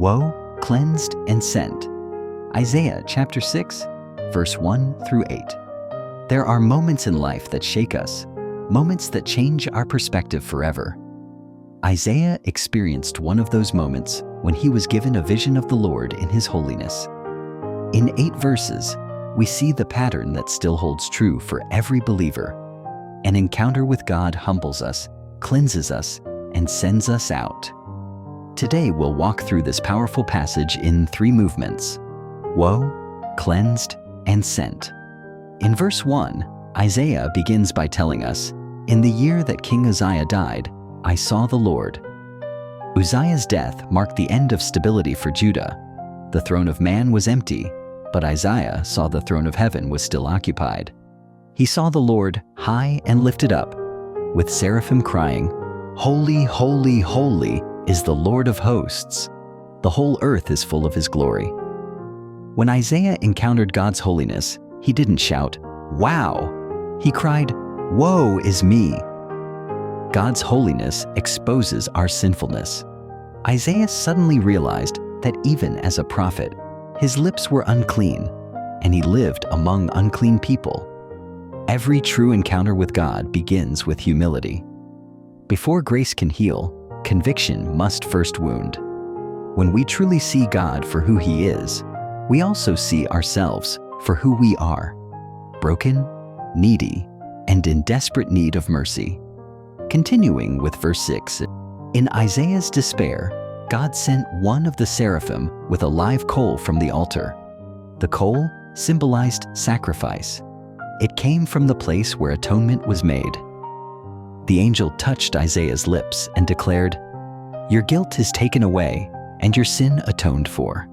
Woe, cleansed, and sent. Isaiah chapter 6, verse 1 through 8. There are moments in life that shake us, moments that change our perspective forever. Isaiah experienced one of those moments when he was given a vision of the Lord in His holiness. In 8 verses, we see the pattern that still holds true for every believer. An encounter with God humbles us, cleanses us, and sends us out. Today we'll walk through this powerful passage in 3 movements: woe, cleansed, and sent. In verse 1, Isaiah begins by telling us, "In the year that King Uzziah died, I saw the Lord." Uzziah's death marked the end of stability for Judah. The throne of man was empty, but Isaiah saw the throne of heaven was still occupied. He saw the Lord high and lifted up, with seraphim crying, "Holy, holy, holy is the Lord of hosts. The whole earth is full of His glory." When Isaiah encountered God's holiness, he didn't shout, "Wow!" He cried, "Woe is me!" God's holiness exposes our sinfulness. Isaiah suddenly realized that even as a prophet, his lips were unclean, and he lived among unclean people. Every true encounter with God begins with humility. Before grace can heal, conviction must first wound. When we truly see God for who He is, we also see ourselves for who we are: broken, needy, and in desperate need of mercy. Continuing with verse 6, in Isaiah's despair, God sent one of the seraphim with a live coal from the altar. The coal symbolized sacrifice. It came from the place where atonement was made. The angel touched Isaiah's lips and declared, "Your guilt is taken away, and your sin atoned for."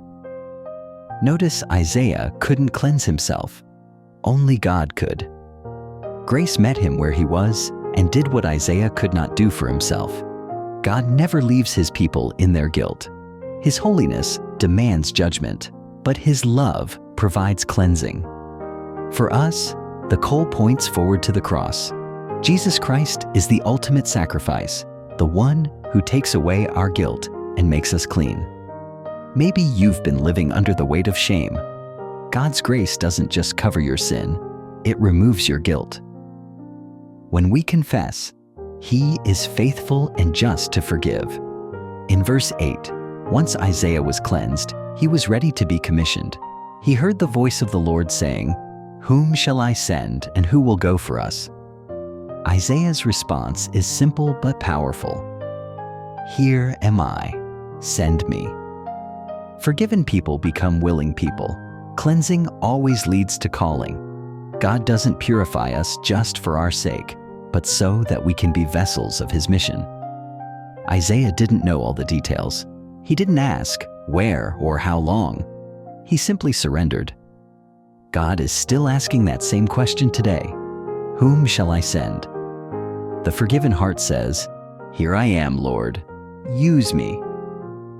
Notice Isaiah couldn't cleanse himself. Only God could. Grace met him where he was and did what Isaiah could not do for himself. God never leaves His people in their guilt. His holiness demands judgment, but His love provides cleansing. For us, the coal points forward to the cross. Jesus Christ is the ultimate sacrifice, the one who takes away our guilt and makes us clean. Maybe you've been living under the weight of shame. God's grace doesn't just cover your sin, it removes your guilt. When we confess, He is faithful and just to forgive. In verse 8, once Isaiah was cleansed, he was ready to be commissioned. He heard the voice of the Lord saying, "Whom shall I send, and who will go for us?" Isaiah's response is simple but powerful. "Here am I, send me." Forgiven people become willing people. Cleansing always leads to calling. God doesn't purify us just for our sake, but so that we can be vessels of His mission. Isaiah didn't know all the details. He didn't ask where or how long. He simply surrendered. God is still asking that same question today. Whom shall I send? The forgiven heart says, "Here I am, Lord. Use me."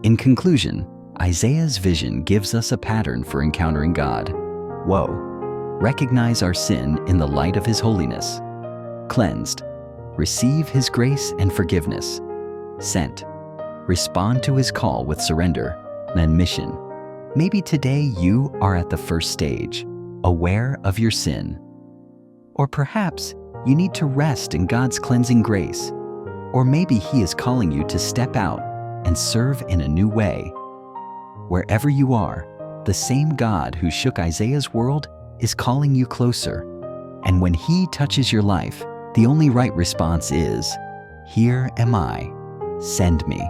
In conclusion, Isaiah's vision gives us a pattern for encountering God. Woe, recognize our sin in the light of His holiness. Cleansed, receive His grace and forgiveness. Sent, respond to His call with surrender and mission. Maybe today you are at the first stage, aware of your sin. Or perhaps you need to rest in God's cleansing grace. Or maybe He is calling you to step out and serve in a new way. Wherever you are, the same God who shook Isaiah's world is calling you closer. And when He touches your life, the only right response is, "Here am I, send me."